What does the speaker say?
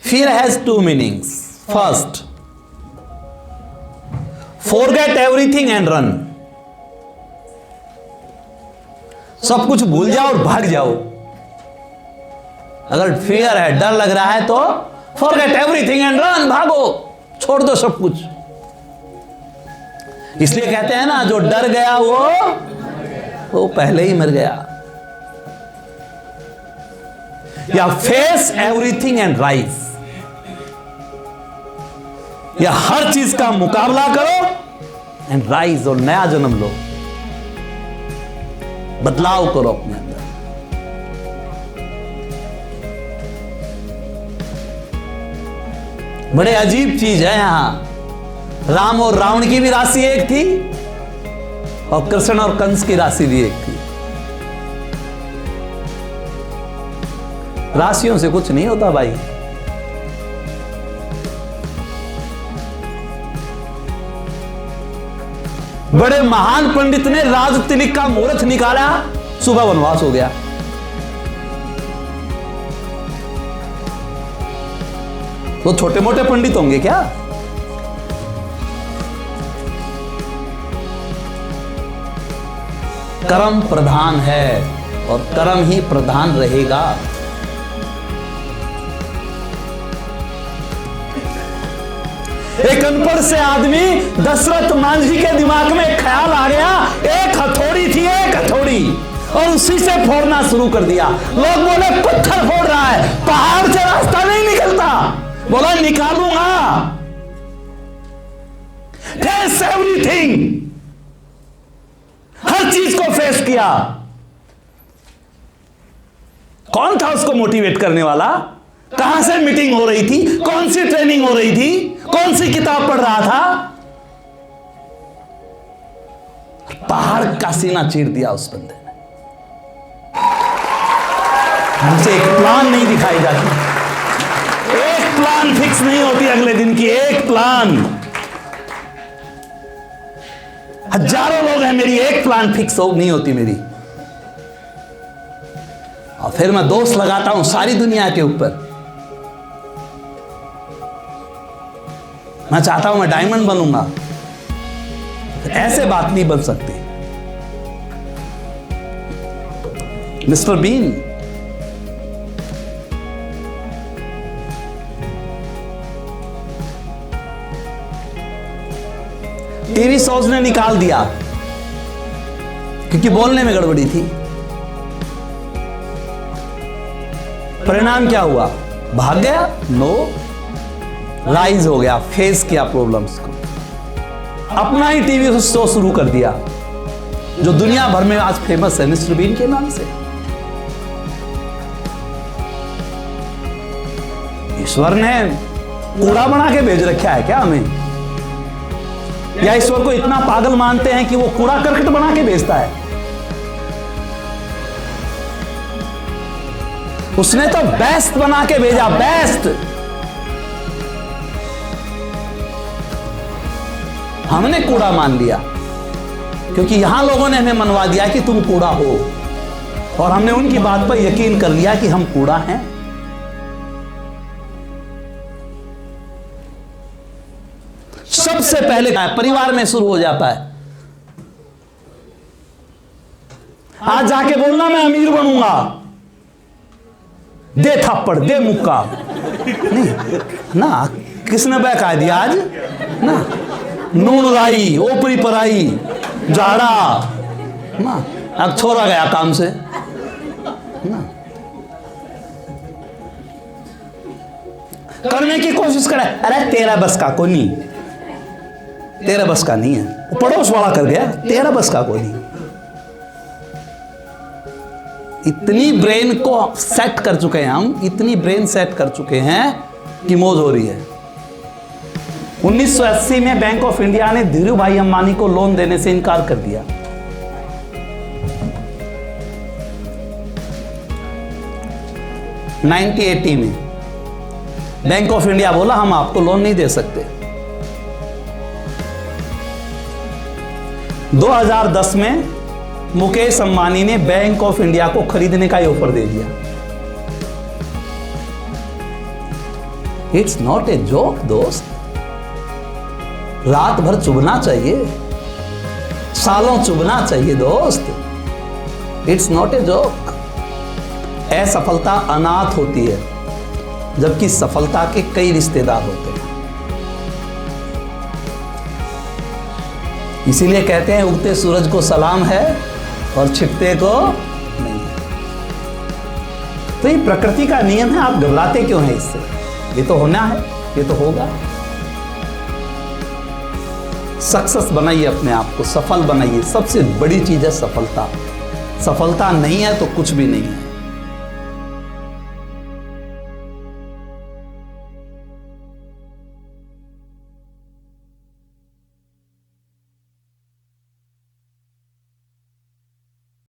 Fear has two meanings. First, forget everything and run. सब कुछ भूल जाओ और भाग जाओ. अगर फियर है, डर लग रहा है, तो forget everything and run, भागो, छोड़ दो सब कुछ. इसलिए कहते हैं ना, जो डर गया वो पहले ही मर गया. या फेस एवरीथिंग एंड राइज, या हर चीज का मुकाबला करो एंड राइज, और नया जन्म लो, बदलाव करो अपने अंदर. बड़े अजीब चीज है यहां. राम और रावण की भी राशि एक थी और कृष्ण और कंस की राशि भी एक थी. राशियों से कुछ नहीं होता भाई. बड़े महान पंडित ने राज तिलक का मुहूर्त निकाला, सुबह वनवास हो गया. तो छोटे मोटे पंडित होंगे क्या? कर्म प्रधान है और कर्म ही प्रधान रहेगा. एक अनपढ़ से आदमी दशरथ मांझी के दिमाग में एक ख्याल आ गया, एक हथौड़ी थी, एक हथौड़ी, और उसी से फोड़ना शुरू कर दिया. लोग बोले पत्थर फोड़ रहा है, पहाड़ से रास्ता नहीं निकलता. बोला निकालूंगा. फेस एवरीथिंग, हर चीज को फेस किया. कौन था उसको मोटिवेट करने वाला? कहां से मीटिंग हो रही थी? कौन सी ट्रेनिंग हो रही थी? कौन सी किताब पढ़ रहा था? पहाड़ का सीना चीर दिया उस बंदे ने. हमसे एक प्लान नहीं दिखाई जाती, एक प्लान फिक्स नहीं होती अगले दिन की. एक प्लान, हजारों लोग हैं, मेरी एक प्लान फिक्स हो नहीं होती मेरी. और फिर मैं दोष लगाता हूं सारी दुनिया के ऊपर. मैं चाहता हूं मैं डायमंड बनूंगा. ऐसे बात नहीं बन सकती. मिस्टर बीन, टीवी शोज ने निकाल दिया क्योंकि बोलने में गड़बड़ी थी. परिणाम क्या हुआ? भाग गया? नो, राइज हो गया, फेस किया प्रॉब्लम्स को. अपना ही टीवी शो शुरू कर दिया जो दुनिया भर में आज फेमस है, मिस्टर बीन के नाम से. ईश्वर ने कूड़ा बना के भेज रखा है क्या हमें? या ईश्वर को इतना पागल मानते हैं कि वो कूड़ा करकट बना के भेजता है? उसने तो बेस्ट बना के भेजा, बेस्ट. हमने कूड़ा मान लिया क्योंकि यहां लोगों ने हमें मनवा दिया कि तुम कूड़ा हो, और हमने उनकी बात पर यकीन कर लिया कि हम कूड़ा हैं. सबसे पहले परिवार में शुरू हो जाता है. आज जाके बोलना मैं अमीर बनूंगा, दे थप्पड़, दे मुक्का. नहीं ना, किसने बहका दिया आज ना? नून लाई, ओपरी पराई, जाड़ा ना. अब छोड़ा गया काम से ना. करने की कोशिश करे, अरे तेरा बस का कोई नहीं, तेरा बस का नहीं है. पड़ोस वाला कर गया, तेरा बस का कोई नहीं. इतनी ब्रेन को सेट कर चुके हैं हम, इतनी ब्रेन सेट कर चुके हैं कि मौज हो रही है. 1980 में बैंक ऑफ इंडिया ने धीरू भाई अंबानी को लोन देने से इनकार कर दिया. (1980) में बैंक ऑफ इंडिया बोला हम आपको लोन नहीं दे सकते. 2010 में मुकेश अंबानी ने बैंक ऑफ इंडिया को खरीदने का ऑफर दे दिया. इट्स नॉट ए जोक दोस्त। रात भर चुभना चाहिए, सालों चुभना चाहिए दोस्त। It's not a joke. असफलता अनाथ होती है, जबकि सफलता के कई रिश्तेदार होते हैं। इसीलिए कहते हैं उगते सूरज को सलाम है और छिपते को नहीं। तो ये प्रकृति का नियम है, आप घबराते क्यों हैं इससे? ये तो होना है, ये तो होगा। सक्सेस बनाइए अपने आप को, सफल बनाइए। सबसे बड़ी चीज है सफलता। सफलता नहीं है तो कुछ भी नहीं है।